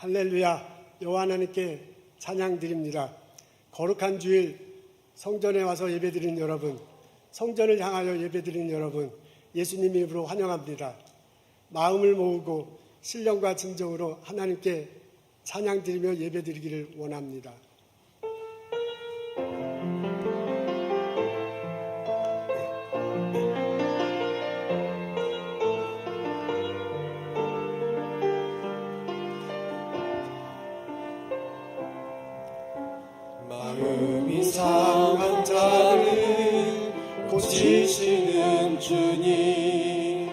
할렐루야, 여호와 하나님께 찬양드립니다. 거룩한 주일 성전에 와서 예배드린 여러분, 성전을 향하여 예배드린 여러분, 예수님 이름으로 환영합니다. 마음을 모으고 신령과 진정으로 하나님께 찬양드리며 예배드리기를 원합니다. 마음이 상한 자를 고치시는 주님,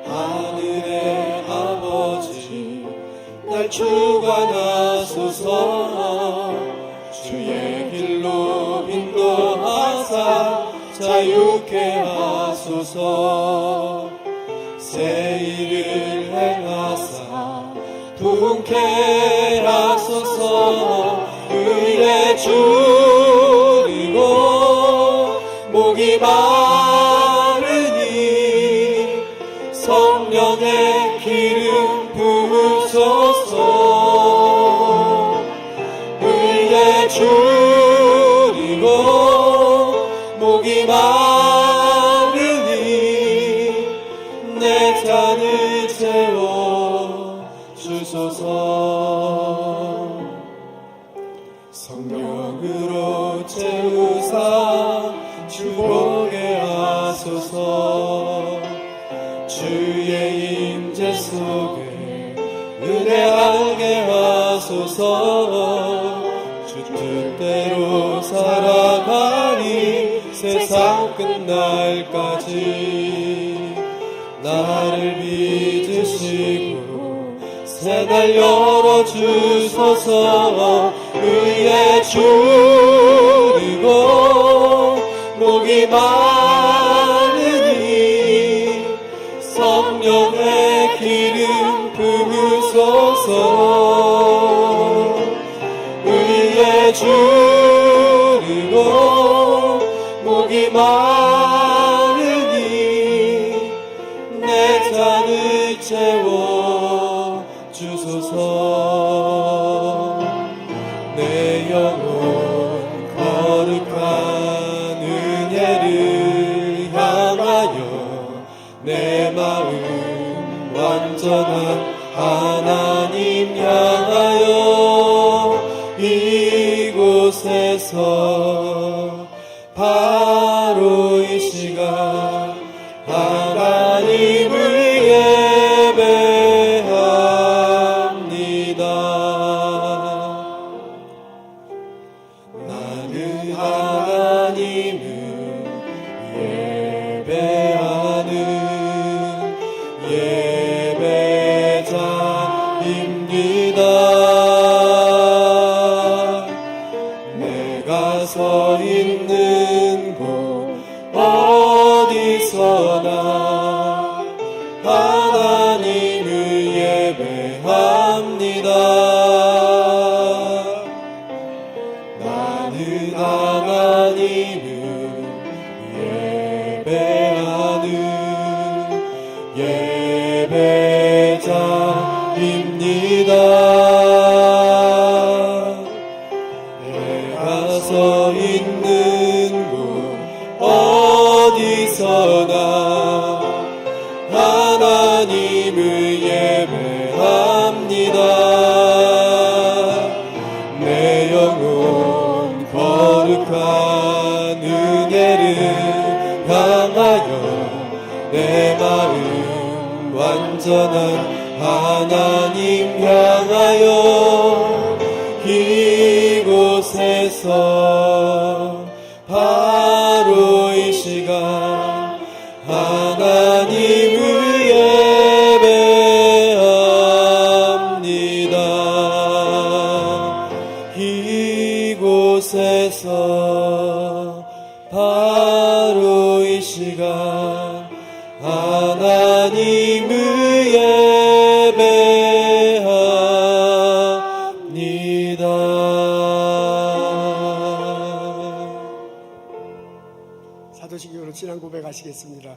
하늘의 아버지 날 주관하소서. 주의 길로 인도하사 자유케 하소서. 새 일을 행하사 부흥케 하소서. 의의 주이고 목이 마르니 성령의 기름 부으소서. 의의 주이고 목이 마르니 내 잔을 채워 주소서. 성령으로 채우사 주보게 하소서. 주의 임재 속에 은혜 알게 하소서. 주 뜻대로 살아가니 세상 끝날까지 나를 믿으시고 새 날 열어주소서. 의의 주이고 목이 마르니 성령의 기름 부으소서. 의의 주이고 목이 마르니 내 잔을 채워 주소서. 내 영혼 거룩한 은혜를 향하여 내 마음 완전한 하나님 향하여 이곳에서 바로 이 시간 하나님을 예배합니다. 나는 하나님을 예배하는 예배자입니다. 내가 서 있는 곳 어디서나 하나님을 예배합니다. 나는 하나님을 예배하는 예배자입니다. 내가 서 있는 곳 어디서나 하나님을 예배합니다. 내 영혼 거룩한 은혜를 향하여 내 마음 완전한 하나님 향하여 이곳에서 바로 이 시간 하나님을 예배합니다. 이곳에서 바로 이 시간 하나님을 예배합니다. 사도신경으로 신앙 고백하시겠습니다.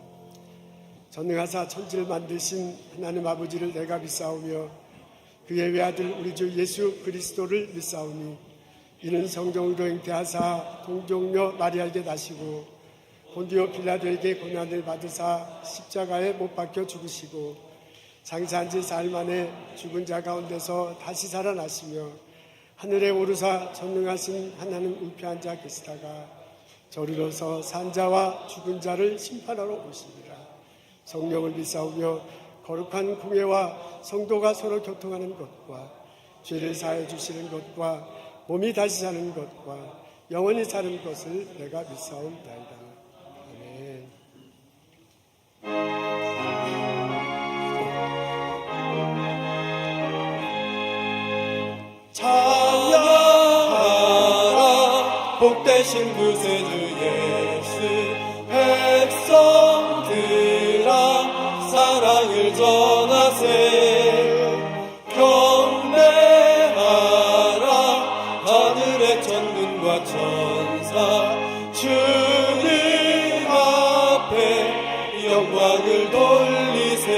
전능하사 천지를 만드신 하나님 아버지를 내가 믿사오며 그의 외아들 우리 주 예수 그리스도를 믿사오니 이는 성령으로 잉태하사 동정녀 마리아에게 나시고 본디오 빌라도에게 고난을 받으사 십자가에 못 박혀 죽으시고 장사한 지 사흘 만에 죽은 자 가운데서 다시 살아나시며 하늘에 오르사 전능하신 하나님 우편에 앉아 계시다가 저리로서 산자와 죽은 자를 심판하러 오시리라. 성령을 믿사오며 거룩한 공예와 성도가 서로 교통하는 것과 죄를 사해 주시는 것과 몸이 다시 사는 것과 영원히 사는 것을 내가 믿사옵나이다. 아멘. 찬양하라 복되신 구세주 예수 백성들아 사랑을 전하세 경배하라 하늘의 천군과 천사 주님 앞에 영광을 돌리세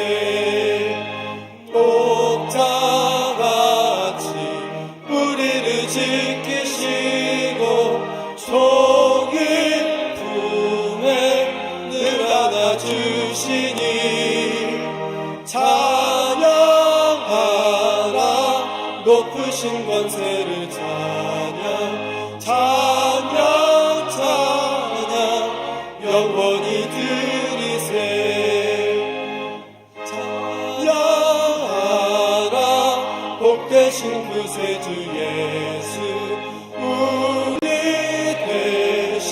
목자같이 우리를 지키시고 종일 품에 늘 안아주시니 찬양하라 높으신 권세를 찬양 찬양 찬양 영원히 드리세 찬양하라 복되신 구세주 예수 우리 대신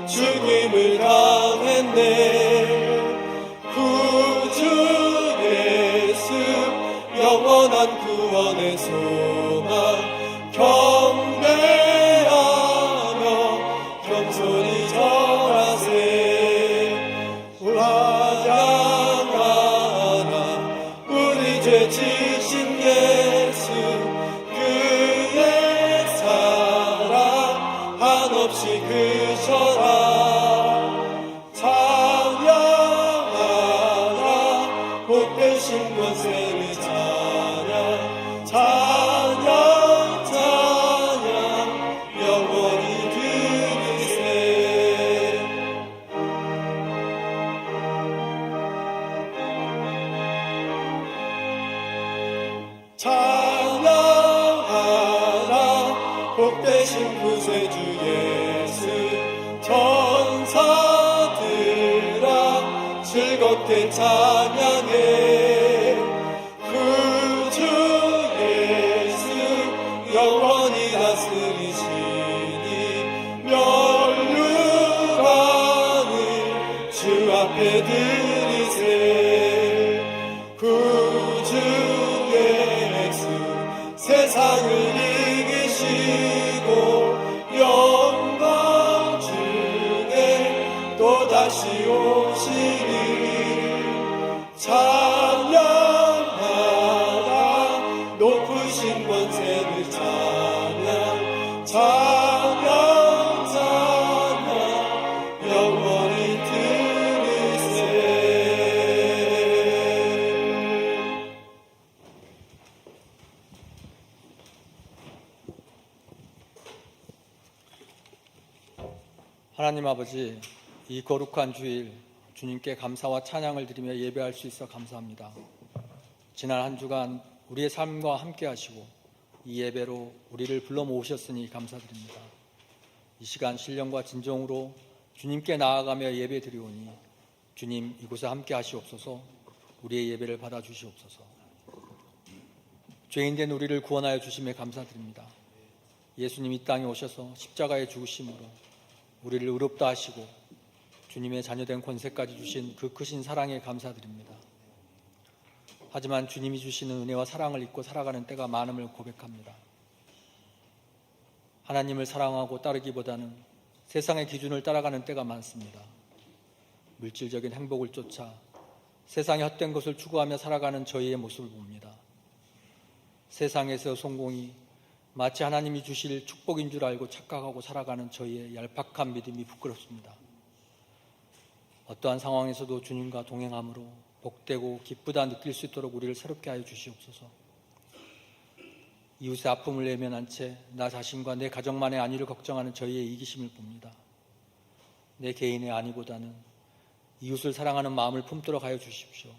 죽임을 당했네 구주 예수 영원한 구원의 소망 경배하며 겸손히 절하세 찬양하라 우리 죄 지신 예수 그의 사랑 한없이 크셔라 찬양하라 복되신 권세를 찬양 찬양 찬양 영원히 드리세 찬양하라 복되신 구세주 예수 천사들아 즐겁게 찬양해 구주 예수 영원히 다스리시니 멸류관을 주 앞에 드리세 구주 예수 세상을 이기시고 영광 중에 또다시 오시니 찬양하라 높으신 권세를 찬양 찬양 찬양 영원히 드리세 하나님 아버지, 이 거룩한 주일 주님께 감사와 찬양을 드리며 예배할 수 있어 감사합니다. 지난 한 주간 우리의 삶과 함께 하시고 이 예배로 우리를 불러 모으셨으니 감사드립니다. 이 시간 신령과 진정으로 주님께 나아가며 예배 드리오니 주님 이곳에 함께 하시옵소서. 우리의 예배를 받아 주시옵소서. 죄인된 우리를 구원하여 주심에 감사드립니다. 예수님 이 땅에 오셔서 십자가에 죽으심으로 우리를 의롭다 하시고 주님의 자녀된 권세까지 주신 그 크신 사랑에 감사드립니다. 하지만 주님이 주시는 은혜와 사랑을 잊고 살아가는 때가 많음을 고백합니다. 하나님을 사랑하고 따르기보다는 세상의 기준을 따라가는 때가 많습니다. 물질적인 행복을 쫓아 세상의 헛된 것을 추구하며 살아가는 저희의 모습을 봅니다. 세상에서 성공이 마치 하나님이 주실 축복인 줄 알고 착각하고 살아가는 저희의 얄팍한 믿음이 부끄럽습니다. 어떠한 상황에서도 주님과 동행함으로 복되고 기쁘다 느낄 수 있도록 우리를 새롭게 하여 주시옵소서. 이웃의 아픔을 외면한 채 나 자신과 내 가정만의 안위를 걱정하는 저희의 이기심을 봅니다. 내 개인의 안위보다는 이웃을 사랑하는 마음을 품도록 하여 주십시오.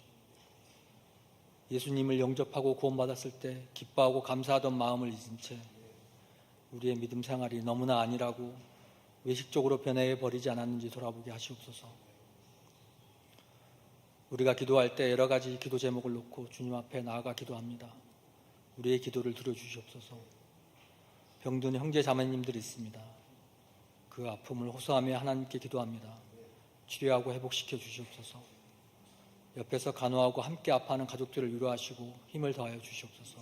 예수님을 영접하고 구원받았을 때 기뻐하고 감사하던 마음을 잊은 채 우리의 믿음 생활이 너무나 아니라고 외식적으로 변해해 버리지 않았는지 돌아보게 하시옵소서. 우리가 기도할 때 여러 가지 기도 제목을 놓고 주님 앞에 나아가 기도합니다. 우리의 기도를 들어주시옵소서. 병든 형제 자매님들이 있습니다. 그 아픔을 호소하며 하나님께 기도합니다. 치료하고 회복시켜 주시옵소서. 옆에서 간호하고 함께 아파하는 가족들을 위로하시고 힘을 더하여 주시옵소서.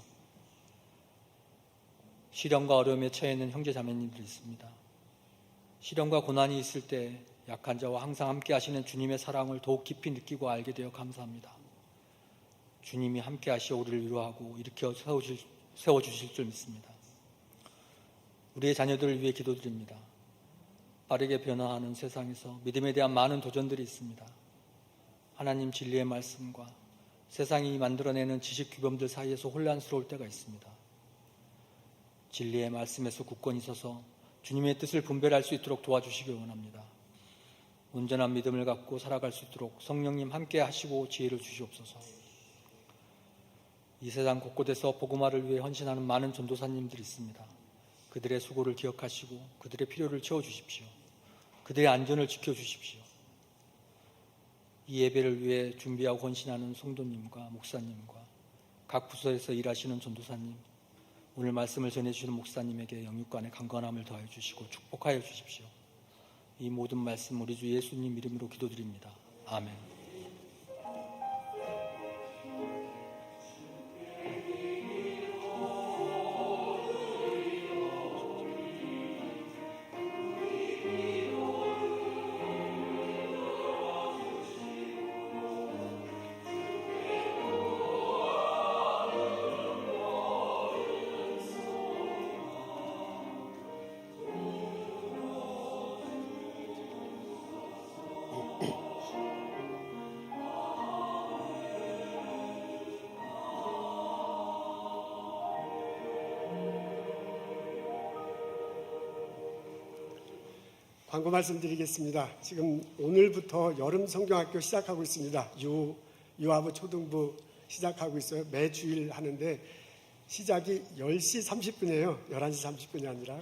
시련과 어려움에 처해 있는 형제 자매님들이 있습니다. 시련과 고난이 있을 때 약한 자와 항상 함께 하시는 주님의 사랑을 더욱 깊이 느끼고 알게 되어 감사합니다. 주님이 함께 하시어 우리를 위로하고 일으켜 세워주실 줄 믿습니다. 우리의 자녀들을 위해 기도드립니다. 빠르게 변화하는 세상에서 믿음에 대한 많은 도전들이 있습니다. 하나님 진리의 말씀과 세상이 만들어내는 지식 규범들 사이에서 혼란스러울 때가 있습니다. 진리의 말씀에서 굳건히 서서 주님의 뜻을 분별할 수 있도록 도와주시기 원합니다. 온전한 믿음을 갖고 살아갈 수 있도록 성령님 함께 하시고 지혜를 주시옵소서. 이 세상 곳곳에서 복음화를 위해 헌신하는 많은 전도사님들이 있습니다. 그들의 수고를 기억하시고 그들의 필요를 채워주십시오. 그들의 안전을 지켜주십시오. 이 예배를 위해 준비하고 헌신하는 성도님과 목사님과 각 부서에서 일하시는 전도사님, 오늘 말씀을 전해주시는 목사님에게 영육간의 강건함을 더해 주시고 축복하여 주십시오. 이 모든 말씀 우리 주 예수님 이름으로 기도드립니다. 아멘. 광고 말씀드리겠습니다. 지금 오늘부터 여름 성경학교 시작하고 있습니다. 유아부 초등부 시작하고 있어요. 매주일 하는데 시작이 10시 30분이에요. 11시 30분이 아니라.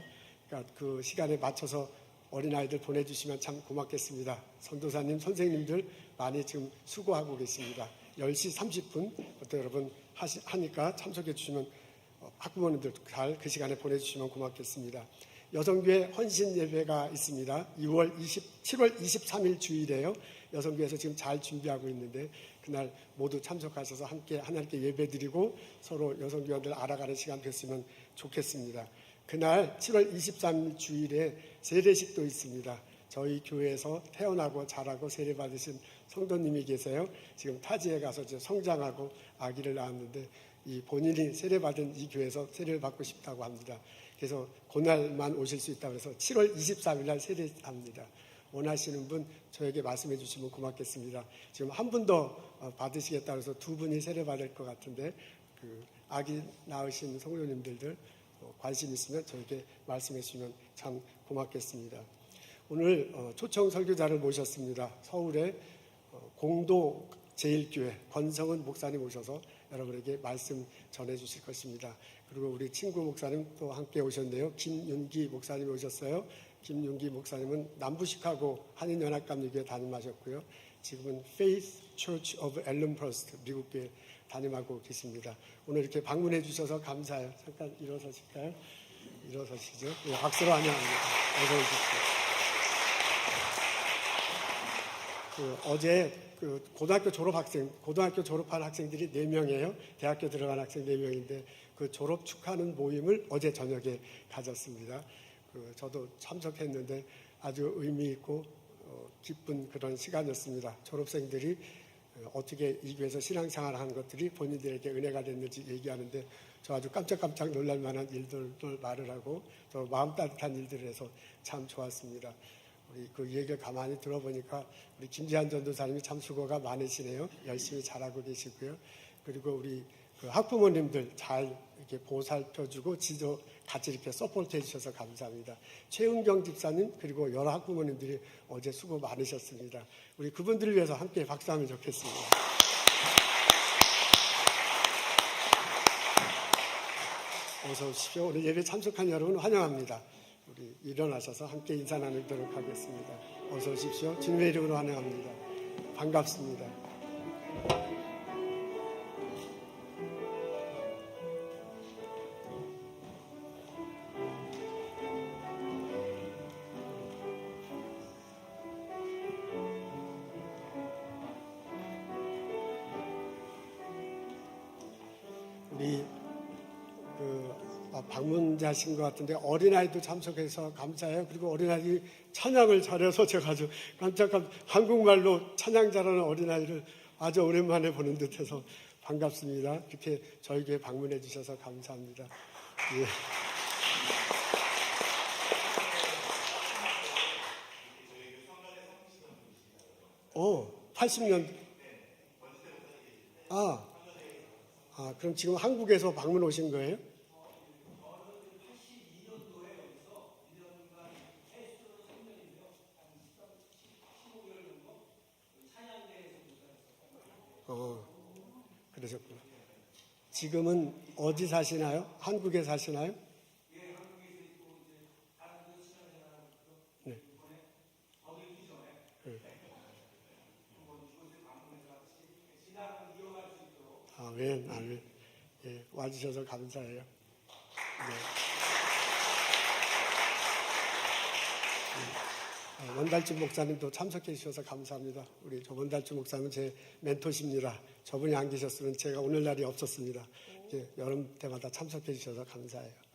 그러니까 그 시간에 맞춰서 어린아이들 보내주시면 참 고맙겠습니다. 선도사님, 선생님들 많이 지금 수고하고 계십니다. 10시 30분부터 여러분 하니까 참석해 주시면 학부모님들 잘 그 시간에 보내주시면 고맙겠습니다. 여성교회 헌신 예배가 있습니다. 7월 23일 주일에요. 여성교회에서 지금 잘 준비하고 있는데 그날 모두 참석하셔서 함께 하나님께 예배드리고 서로 여성교회들 알아가는 시간 됐으면 좋겠습니다. 그날 7월 23일 주일에 세례식도 있습니다. 저희 교회에서 태어나고 자라고 세례받으신 성도님이 계세요. 지금 타지에 가서 성장하고 아기를 낳았는데 이 본인이 세례받은 이 교회에서 세례를 받고 싶다고 합니다. 그래서 그날만 오실 수 있다고 해서 7월 24일 날 세례합니다. 원하시는 분 저에게 말씀해 주시면 고맙겠습니다. 지금 한 분 더 받으시겠다고 해서 두 분이 세례받을 것 같은데 그 아기 낳으신 성도님들 관심 있으면 저에게 말씀해 주시면 참 고맙겠습니다. 오늘 초청 설교자를 모셨습니다. 서울의 공도 제1교회 권성은 목사님 오셔서 여러분에게 말씀 전해 주실 것입니다. 그리고 우리 친구 목사님 또 함께 오셨네요. 김윤기 목사님이 오셨어요. 김윤기 목사님은 남부 시카고 한인연합감리교회 담임하셨고요. 지금은 Faith Church of Elmhurst 미국교회 담임하고 계십니다. 오늘 이렇게 방문해 주셔서 감사해요. 잠깐 일어서실까요? 일어서시죠. 네, 박수로 환영합니다. 어서 오십시오. 어제 고등학교 졸업한 학생들이 4명이에요. 대학교 들어간 학생 4명인데 그 졸업 축하하는 모임을 어제 저녁에 가졌습니다. 저도 참석했는데 아주 의미 있고 기쁜 그런 시간이었습니다. 졸업생들이 어떻게 이 교회에서 신앙생활을 하는 것들이 본인들에게 은혜가 됐는지 얘기하는데 저 아주 깜짝깜짝 놀랄 만한 일들을 말을 하고 또 마음 따뜻한 일들을 해서 참 좋았습니다. 우리 그 얘기를 가만히 들어보니까 우리 김지한 전도사님이 참 수고가 많으시네요. 열심히 잘하고 계시고요. 그리고 우리 그 학부모님들 잘 이렇게 보살펴주고 지도 같이 이렇게 서포트 해주셔서 감사합니다. 최은경 집사님 그리고 여러 학부모님들이 어제 수고 많으셨습니다. 우리 그분들을 위해서 함께 박수하면 좋겠습니다. 어서 오십시오. 오늘 예배 참석한 여러분 환영합니다. 우리 일어나셔서 함께 인사 나누도록 하겠습니다. 어서 오십시오. 주님의 이름으로 환영합니다. 반갑습니다. 우리 방문자신 것 같은데 어린아이도 참석해서 감사해요. 그리고 어린아이 찬양을 잘해서 제가 아주 깜짝깜짝 한국말로 찬양 잘하는 어린아이를 아주 오랜만에 보는 듯해서 반갑습니다. 이렇게 저희 교회 방문해 주셔서 감사합니다. 예. 80년. 그럼 지금 한국에서 방문 오신 거예요? 그러셨구나. 지금은 어디 사시나요? 한국에 사시나요? 네. 아멘. 예, 와주셔서 감사해요. 네. 원달주 목사님도 참석해 주셔서 감사합니다. 우리 원달주 목사님은 제 멘토십니다. 저분이 안 계셨으면 제가 오늘 날이 없었습니다. 여름 때마다 참석해 주셔서 감사해요.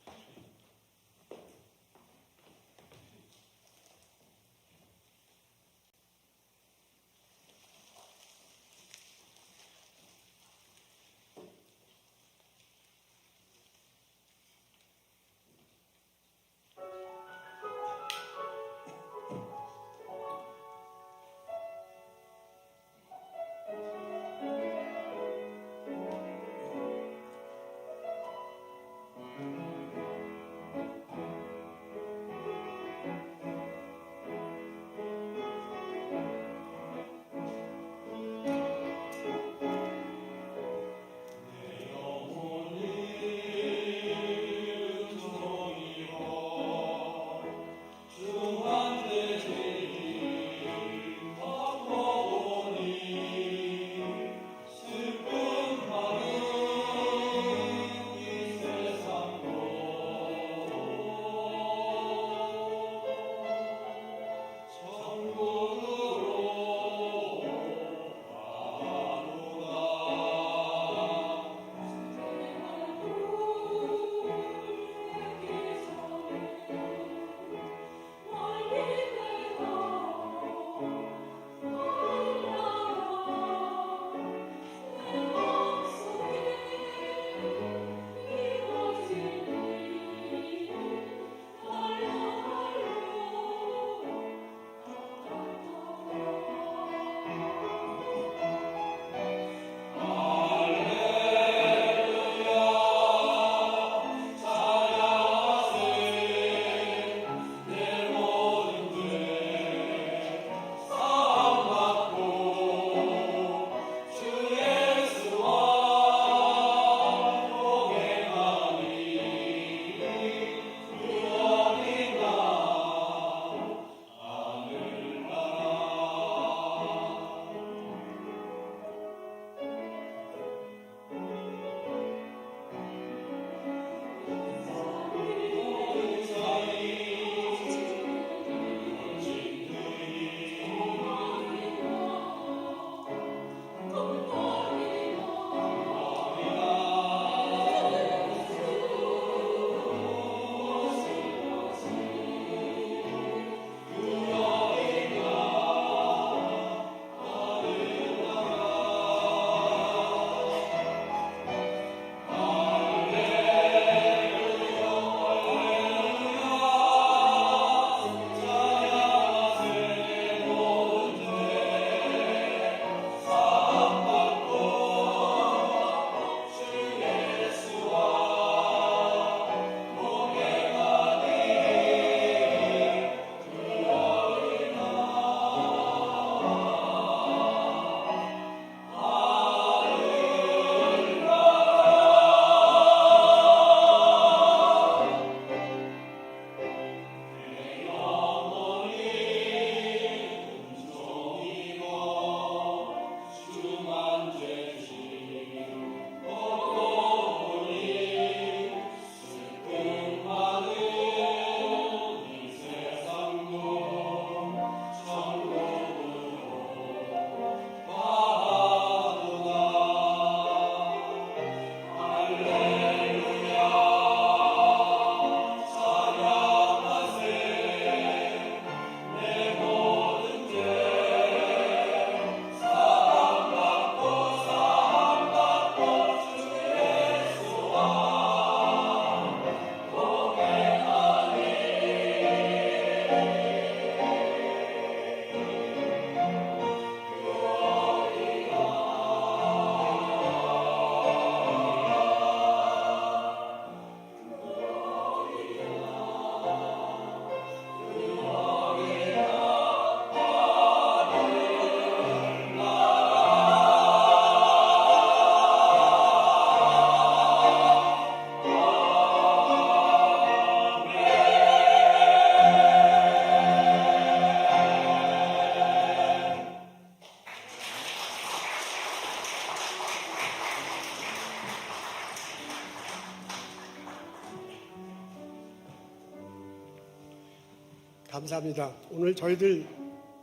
감사합니다. 오늘 저희들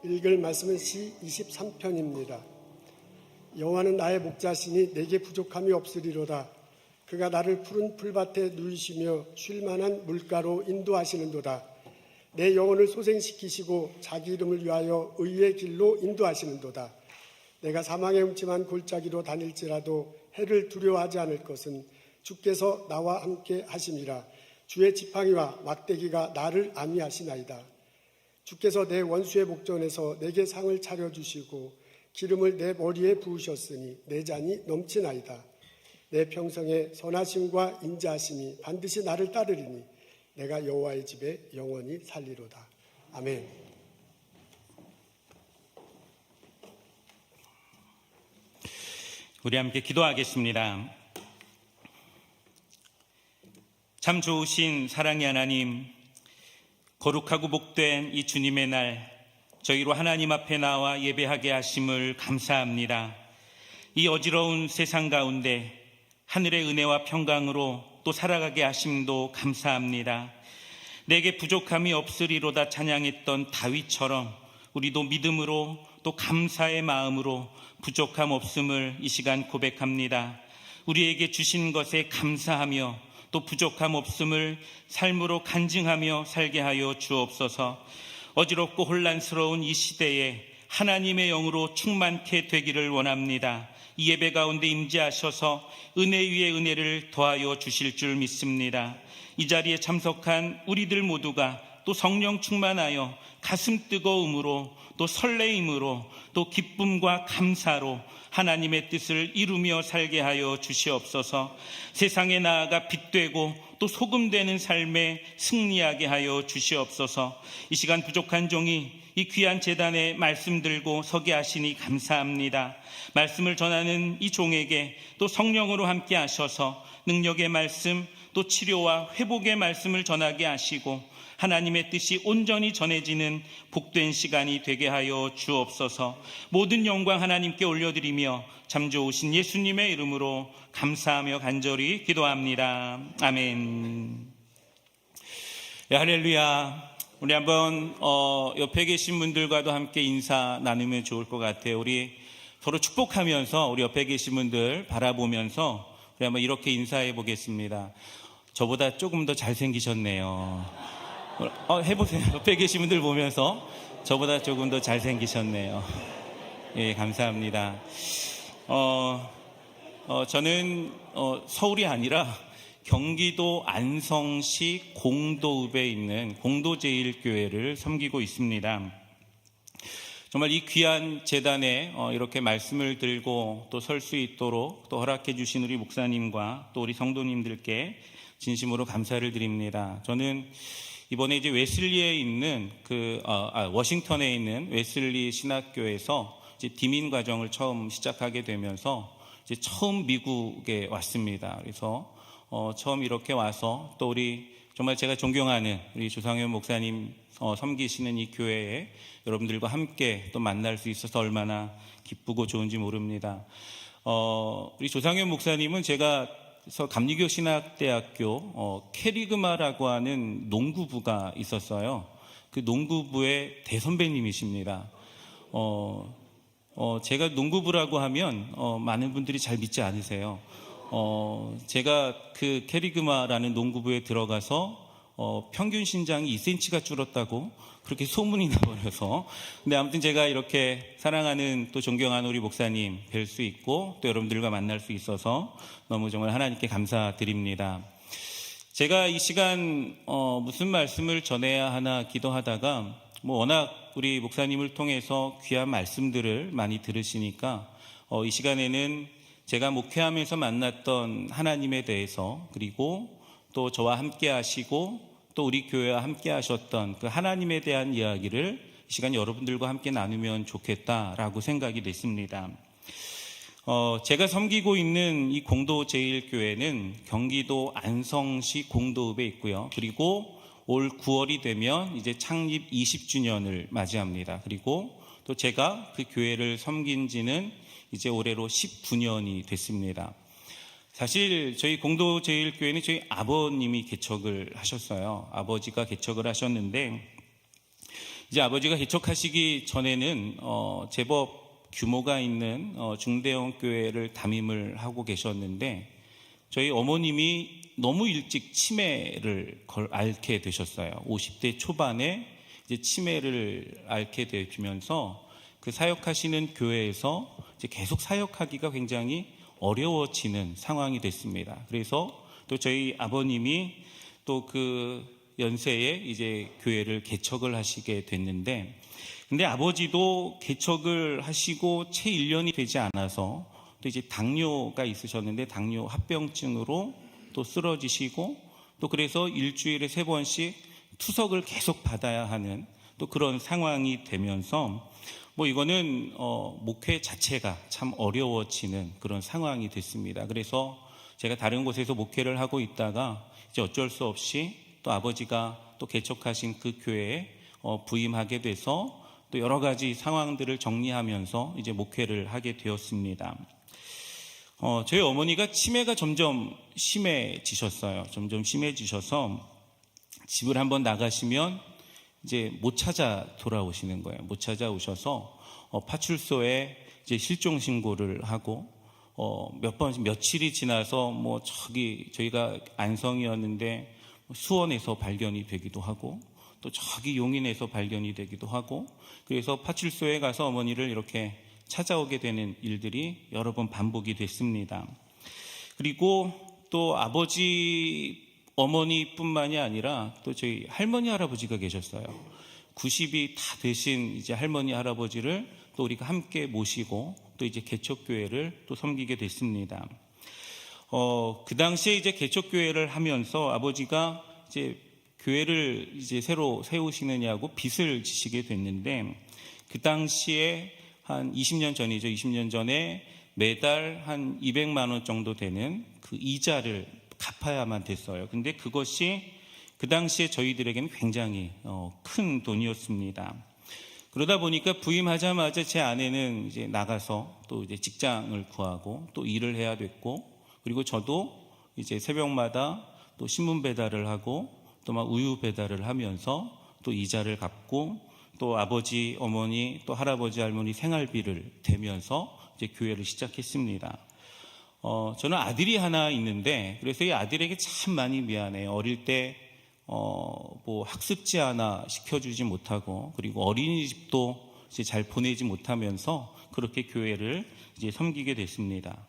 읽을 말씀은 시 23편입니다. 여호와는 나의 목자시니 내게 부족함이 없으리로다. 그가 나를 푸른 풀밭에 누이시며 쉴 만한 물가로 인도하시는도다. 내 영혼을 소생시키시고 자기 이름을 위하여 의의 길로 인도하시는도다. 내가 사망의 음침한 골짜기로 다닐지라도 해를 두려워하지 않을 것은 주께서 나와 함께 하심이라. 주의 지팡이와 막대기가 나를 안위하시나이다. 주께서 내 원수의 목전에서 내게 상을 차려주시고 기름을 내 머리에 부으셨으니 내 잔이 넘치나이다. 내 평생의 선하심과 인자하심이 반드시 나를 따르리니 내가 여호와의 집에 영원히 살리로다. 아멘. 우리 함께 기도하겠습니다. 참 좋으신 사랑의 하나님, 거룩하고 복된 이 주님의 날, 저희로 하나님 앞에 나와 예배하게 하심을 감사합니다. 이 어지러운 세상 가운데 하늘의 은혜와 평강으로 또 살아가게 하심도 감사합니다. 내게 부족함이 없으리로다 찬양했던 다윗처럼 우리도 믿음으로 또 감사의 마음으로 부족함 없음을 이 시간 고백합니다. 우리에게 주신 것에 감사하며 또 부족함 없음을 삶으로 간증하며 살게 하여 주옵소서. 어지럽고 혼란스러운 이 시대에 하나님의 영으로 충만케 되기를 원합니다. 이 예배 가운데 임재하셔서 은혜 위에 은혜를 더하여 주실 줄 믿습니다. 이 자리에 참석한 우리들 모두가 또 성령 충만하여 가슴 뜨거움으로 또 설레임으로 또 기쁨과 감사로 하나님의 뜻을 이루며 살게 하여 주시옵소서. 세상에 나아가 빛되고 또 소금되는 삶에 승리하게 하여 주시옵소서. 이 시간 부족한 종이 이 귀한 제단에 말씀 들고 서게 하시니 감사합니다. 말씀을 전하는 이 종에게 또 성령으로 함께 하셔서 능력의 말씀 또 치료와 회복의 말씀을 전하게 하시고 하나님의 뜻이 온전히 전해지는 복된 시간이 되게 하여 주옵소서. 모든 영광 하나님께 올려드리며 참 좋으신 예수님의 이름으로 감사하며 간절히 기도합니다. 아멘. 네, 할렐루야. 우리 한번 옆에 계신 분들과도 함께 인사 나누면 좋을 것 같아요. 우리 서로 축복하면서 우리 옆에 계신 분들 바라보면서 우리 한번 이렇게 인사해 보겠습니다. 저보다 조금 더 잘생기셨네요. 해보세요. 옆에 계신 분들 보면서 저보다 조금 더 잘생기셨네요. 예, 감사합니다. 저는 서울이 아니라 경기도 안성시 공도읍에 있는 공도제일교회를 섬기고 있습니다. 정말 이 귀한 제단에 이렇게 말씀을 들고 또 설 수 있도록 또 허락해 주신 우리 목사님과 또 우리 성도님들께 진심으로 감사를 드립니다. 저는 이번에 이제 웨슬리에 있는 워싱턴에 있는 웨슬리 신학교에서 이제 디민 과정을 처음 시작하게 되면서 이제 처음 미국에 왔습니다. 그래서 처음 이렇게 와서 또 우리 정말 제가 존경하는 우리 조상현 목사님 섬기시는 이 교회에 여러분들과 함께 또 만날 수 있어서 얼마나 기쁘고 좋은지 모릅니다. 우리 조상현 목사님은 제가 감리교 신학대학교 캐리그마라고 하는 농구부가 있었어요. 그 농구부의 대선배님이십니다. 제가 농구부라고 하면 많은 분들이 잘 믿지 않으세요. 제가 그 캐리그마라는 농구부에 들어가서 평균 신장이 2cm가 줄었다고 그렇게 소문이 나버려서. 근데 아무튼 제가 이렇게 사랑하는 또 존경하는 우리 목사님 뵐 수 있고 또 여러분들과 만날 수 있어서 너무 정말 하나님께 감사드립니다. 제가 이 시간 무슨 말씀을 전해야 하나 기도하다가 워낙 우리 목사님을 통해서 귀한 말씀들을 많이 들으시니까 이 시간에는 제가 목회하면서 만났던 하나님에 대해서 그리고 또 저와 함께 하시고 또 우리 교회와 함께 하셨던 그 하나님에 대한 이야기를 이 시간 여러분들과 함께 나누면 좋겠다라고 생각이 됐습니다. 제가 섬기고 있는 이 공도제일교회는 경기도 안성시 공도읍에 있고요. 그리고 올 9월이 되면 이제 창립 20주년을 맞이합니다. 그리고 또 제가 그 교회를 섬긴 지는 이제 올해로 19년이 됐습니다. 사실 저희 공도제일교회는 저희 아버님이 개척을 하셨어요. 아버지가 개척을 하셨는데 이제 아버지가 개척하시기 전에는 제법 규모가 있는 중대형 교회를 담임을 하고 계셨는데 저희 어머님이 너무 일찍 치매를 앓게 되셨어요. 50대 초반에 이제 치매를 앓게 되면서 그 사역하시는 교회에서 이제 계속 사역하기가 굉장히 어려워지는 상황이 됐습니다. 그래서 또 저희 아버님이 또 그 연세에 이제 교회를 개척을 하시게 됐는데, 근데 아버지도 개척을 하시고 채 1년이 되지 않아서 또 이제 당뇨가 있으셨는데 당뇨 합병증으로 또 쓰러지시고, 또 그래서 일주일에 3번씩 투석을 계속 받아야 하는 또 그런 상황이 되면서 뭐 이거는 목회 자체가 참 어려워지는 그런 상황이 됐습니다. 그래서 제가 다른 곳에서 목회를 하고 있다가 이제 어쩔 수 없이 또 아버지가 또 개척하신 그 교회에 부임하게 돼서 또 여러 가지 상황들을 정리하면서 이제 목회를 하게 되었습니다. 저희 어머니가 치매가 점점 심해지셨어요. 점점 심해지셔서 집을 한번 나가시면 이제 못 찾아 돌아오시는 거예요. 못 찾아오셔서 파출소에 이제 실종 신고를 하고 며칠이 지나서 뭐 저희가 안성이었는데 수원에서 발견이 되기도 하고 또 저기 용인에서 발견이 되기도 하고, 그래서 파출소에 가서 어머니를 이렇게 찾아오게 되는 일들이 여러 번 반복이 됐습니다. 그리고 또 아버지 어머니뿐만이 아니라 또 저희 할머니 할아버지가 계셨어요. 90이 다 되신 이제 할머니 할아버지를 또 우리가 함께 모시고 또 이제 개척교회를 또 섬기게 됐습니다. 그 당시에 이제 개척교회를 하면서 아버지가 이제 교회를 이제 새로 세우시느냐고 빚을 지시게 됐는데, 그 당시에 한 20년 전이죠. 20년 전에 매달 한 200만 원 정도 되는 그 이자를 갚아야만 됐어요. 근데 그것이 그 당시에 저희들에게는 굉장히 큰 돈이었습니다. 그러다 보니까 부임하자마자 제 아내는 이제 나가서 또 이제 직장을 구하고 또 일을 해야 됐고, 그리고 저도 이제 새벽마다 또 신문 배달을 하고 또 막 우유 배달을 하면서 또 이자를 갚고 또 아버지, 어머니, 또 할아버지, 할머니 생활비를 대면서 이제 교회를 시작했습니다. 저는 아들이 하나 있는데, 그래서 이 아들에게 참 많이 미안해요. 어릴 때 뭐 학습지 하나 시켜주지 못하고, 그리고 어린이집도 이제 잘 보내지 못하면서 그렇게 교회를 이제 섬기게 됐습니다.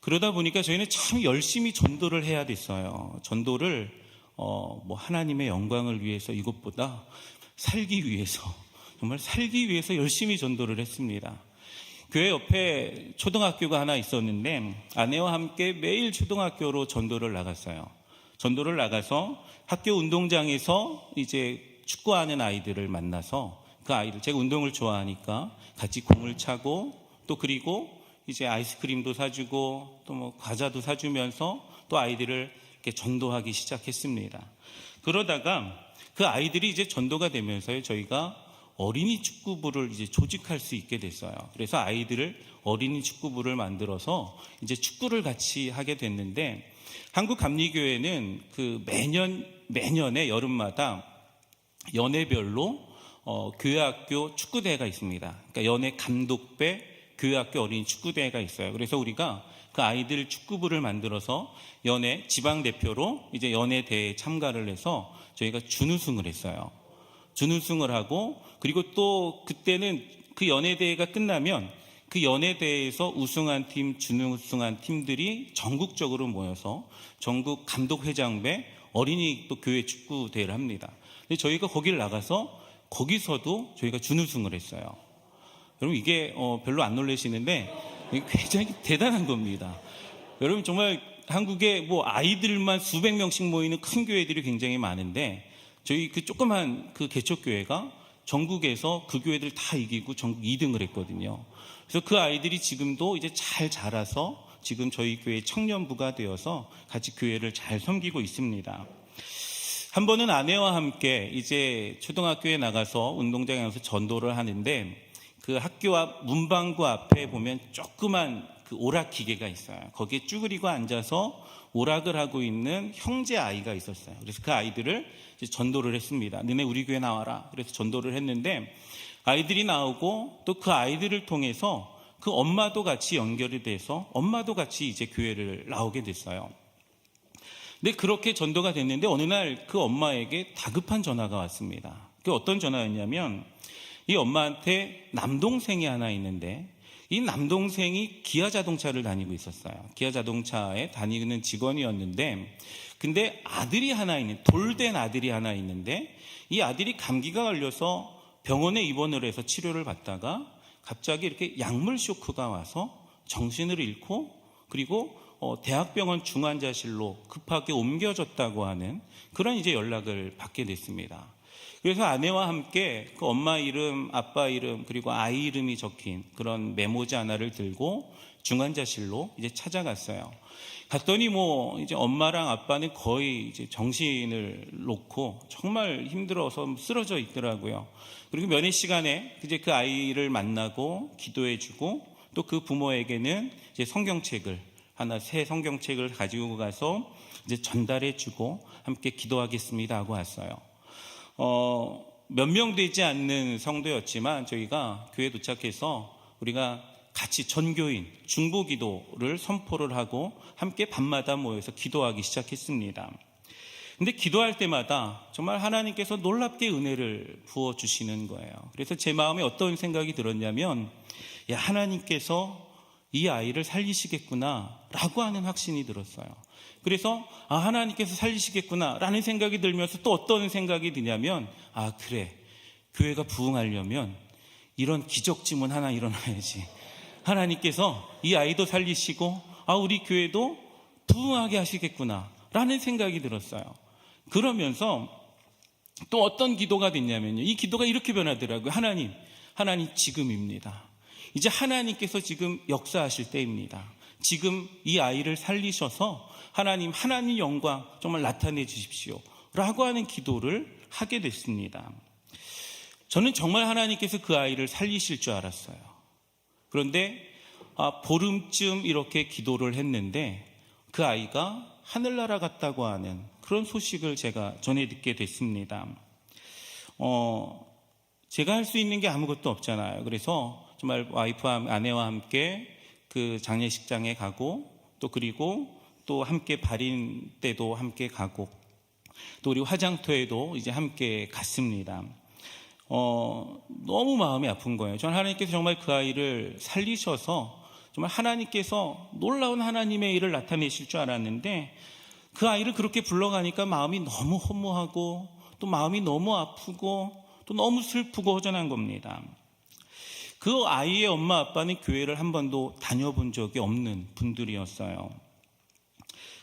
그러다 보니까 저희는 참 열심히 전도를 해야 됐어요. 전도를 뭐 하나님의 영광을 위해서, 이것보다 살기 위해서, 정말 살기 위해서 열심히 전도를 했습니다. 교회 옆에 초등학교가 하나 있었는데 아내와 함께 매일 초등학교로 전도를 나갔어요. 전도를 나가서 학교 운동장에서 이제 축구하는 아이들을 만나서 그 아이들, 제가 운동을 좋아하니까 같이 공을 차고, 또 그리고 이제 아이스크림도 사주고 또 뭐 과자도 사주면서 또 아이들을 이렇게 전도하기 시작했습니다. 그러다가 그 아이들이 이제 전도가 되면서요, 저희가 어린이 축구부를 이제 조직할 수 있게 됐어요. 그래서 아이들을 어린이 축구부를 만들어서 이제 축구를 같이 하게 됐는데, 한국감리교회는 그 매년에 여름마다 연회별로 교회학교 축구대회가 있습니다. 그러니까 연회 감독배 교회학교 어린이 축구대회가 있어요. 그래서 우리가 그 아이들 축구부를 만들어서 연회 지방대표로 이제 연회대회에 참가를 해서 저희가 준우승을 했어요. 준우승을 하고, 그리고 또 그때는 그 연회대회가 끝나면 그 연회대회에서 우승한 팀, 준우승한 팀들이 전국적으로 모여서 전국 감독회장배 어린이 또 교회 축구대회를 합니다. 근데 저희가 거기를 나가서 거기서도 저희가 준우승을 했어요. 여러분 이게 별로 안 놀라시는데 이게 굉장히 대단한 겁니다. 여러분 정말 한국에 뭐 아이들만 수백 명씩 모이는 큰 교회들이 굉장히 많은데, 저희 그 조그만 그 개척교회가 전국에서 그 교회들 다 이기고 전국 2등을 했거든요. 그래서 그 아이들이 지금도 이제 잘 자라서 지금 저희 교회 청년부가 되어서 같이 교회를 잘 섬기고 있습니다. 한 번은 아내와 함께 이제 초등학교에 나가서 운동장에 가서 전도를 하는데, 그 학교 앞 문방구 앞에 보면 조그만 그 오락 기계가 있어요. 거기에 쭈그리고 앉아서 오락을 하고 있는 형제 아이가 있었어요. 그래서 그 아이들을 이제 전도를 했습니다. 너네 우리 교회 나와라. 그래서 전도를 했는데 아이들이 나오고 또 그 아이들을 통해서 그 엄마도 같이 연결이 돼서 엄마도 같이 이제 교회를 나오게 됐어요. 근데 그렇게 전도가 됐는데 어느 날 그 엄마에게 다급한 전화가 왔습니다. 그 어떤 전화였냐면 이 엄마한테 남동생이 하나 있는데 이 남동생이 기아 자동차를 다니고 있었어요. 기아 자동차에 다니는 직원이었는데 근데 아들이 하나 있는 돌된 아들이 하나 있는데 이 아들이 감기가 걸려서 병원에 입원을 해서 치료를 받다가 갑자기 이렇게 약물 쇼크가 와서 정신을 잃고 그리고 대학병원 중환자실로 급하게 옮겨졌다고 하는 그런 이제 연락을 받게 됐습니다. 그래서 아내와 함께 그 엄마 이름, 아빠 이름, 그리고 아이 이름이 적힌 그런 메모지 하나를 들고 중환자실로 이제 찾아갔어요. 갔더니 이제 엄마랑 아빠는 거의 이제 정신을 놓고 정말 힘들어서 쓰러져 있더라고요. 그리고 면회 시간에 이제 그 아이를 만나고 기도해주고 또 그 부모에게는 이제 성경책을 새 성경책을 가지고 가서 이제 전달해주고 함께 기도하겠습니다 하고 왔어요. 몇 명 되지 않는 성도였지만 저희가 교회에 도착해서 우리가 같이 전교인 중보기도를 선포를 하고 함께 밤마다 모여서 기도하기 시작했습니다. 근데 기도할 때마다 정말 하나님께서 놀랍게 은혜를 부어주시는 거예요. 그래서 제 마음에 어떤 생각이 들었냐면 하나님께서 이 아이를 살리시겠구나 라고 하는 확신이 들었어요. 그래서 하나님께서 살리시겠구나 라는 생각이 들면서 또 어떤 생각이 드냐면 그래, 교회가 부흥하려면 이런 기적지문 하나 일어나야지. 하나님께서 이 아이도 살리시고 우리 교회도 부흥하게 하시겠구나 라는 생각이 들었어요. 그러면서 또 어떤 기도가 됐냐면요, 이 기도가 이렇게 변하더라고요. 하나님 지금입니다. 이제 하나님께서 지금 역사하실 때입니다. 지금 이 아이를 살리셔서 하나님 영광 정말 나타내 주십시오 라고 하는 기도를 하게 됐습니다. 저는 정말 하나님께서 그 아이를 살리실 줄 알았어요. 그런데 보름쯤 이렇게 기도를 했는데 그 아이가 하늘나라 갔다고 하는 그런 소식을 제가 전해 듣게 됐습니다. 제가 할 수 있는 게 아무것도 없잖아요. 그래서 정말 아내와 함께 그 장례식장에 가고 그리고 또 함께 발인 때도 함께 가고 또 우리 화장터에도 이제 함께 갔습니다. 너무 마음이 아픈 거예요. 저는 하나님께서 정말 그 아이를 살리셔서 정말 하나님께서 놀라운 하나님의 일을 나타내실 줄 알았는데 그 아이를 그렇게 불러가니까 마음이 너무 허무하고 또 마음이 너무 아프고 또 너무 슬프고 허전한 겁니다. 그 아이의 엄마 아빠는 교회를 한 번도 다녀본 적이 없는 분들이었어요.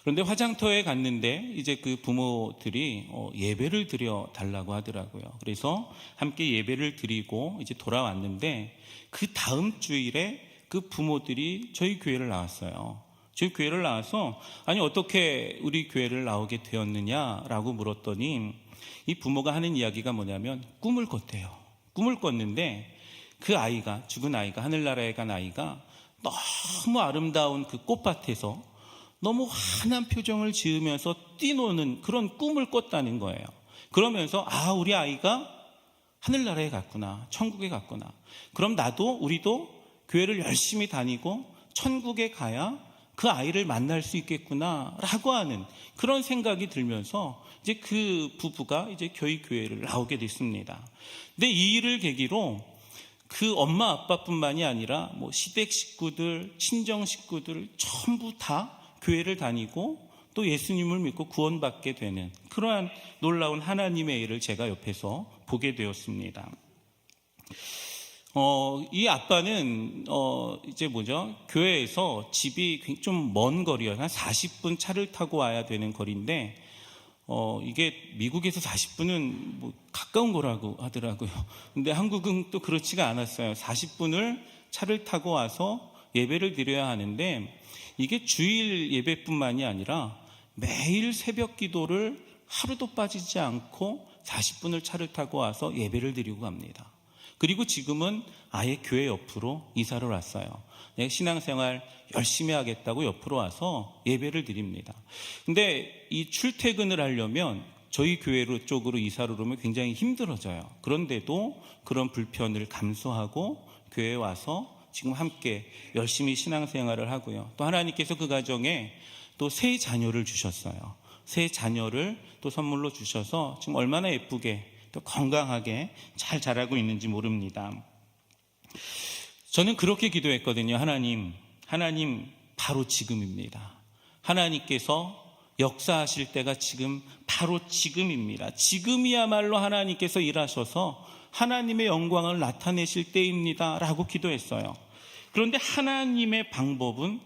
그런데 화장터에 갔는데 이제 그 부모들이 예배를 드려 달라고 하더라고요. 그래서 함께 예배를 드리고 이제 돌아왔는데 그 다음 주일에 그 부모들이 저희 교회를 나왔어요. 저희 교회를 나와서 어떻게 우리 교회를 나오게 되었느냐라고 물었더니 이 부모가 하는 이야기가 뭐냐면 꿈을 꿨대요. 꿈을 꿨는데 그 아이가, 죽은 아이가, 하늘나라에 간 아이가 너무 아름다운 그 꽃밭에서 너무 환한 표정을 지으면서 뛰노는 그런 꿈을 꿨다는 거예요. 그러면서 우리 아이가 하늘나라에 갔구나, 천국에 갔구나. 그럼 우리도 교회를 열심히 다니고 천국에 가야 그 아이를 만날 수 있겠구나 라고 하는 그런 생각이 들면서 이제 그 부부가 이제 저희 교회를 나오게 됐습니다. 근데 이 일을 계기로 그 엄마 아빠뿐만이 아니라 시댁 식구들, 친정 식구들 전부 다 교회를 다니고 또 예수님을 믿고 구원받게 되는 그러한 놀라운 하나님의 일을 제가 옆에서 보게 되었습니다. 이 아빠는 이제 교회에서 집이 좀 먼 거리예요. 한 40분 차를 타고 와야 되는 거리인데 이게 미국에서 40분은 가까운 거라고 하더라고요. 근데 한국은 또 그렇지가 않았어요. 40분을 차를 타고 와서 예배를 드려야 하는데 이게 주일 예배뿐만이 아니라 매일 새벽 기도를 하루도 빠지지 않고 40분을 차를 타고 와서 예배를 드리고 갑니다. 그리고 지금은 아예 교회 옆으로 이사를 왔어요. 내가 신앙생활 열심히 하겠다고 옆으로 와서 예배를 드립니다. 근데 이 출퇴근을 하려면 저희 교회로 쪽으로 이사를 오면 굉장히 힘들어져요. 그런데도 그런 불편을 감수하고 교회에 와서 지금 함께 열심히 신앙생활을 하고요. 또 하나님께서 그 가정에 또 새 자녀를 주셨어요. 새 자녀를 또 선물로 주셔서 지금 얼마나 예쁘게 또 건강하게 잘 자라고 있는지 모릅니다. 저는 그렇게 기도했거든요. 하나님 바로 지금입니다. 하나님께서 역사하실 때가 지금 바로 지금입니다. 지금이야말로 하나님께서 일하셔서 하나님의 영광을 나타내실 때입니다 라고 기도했어요. 그런데 하나님의 방법은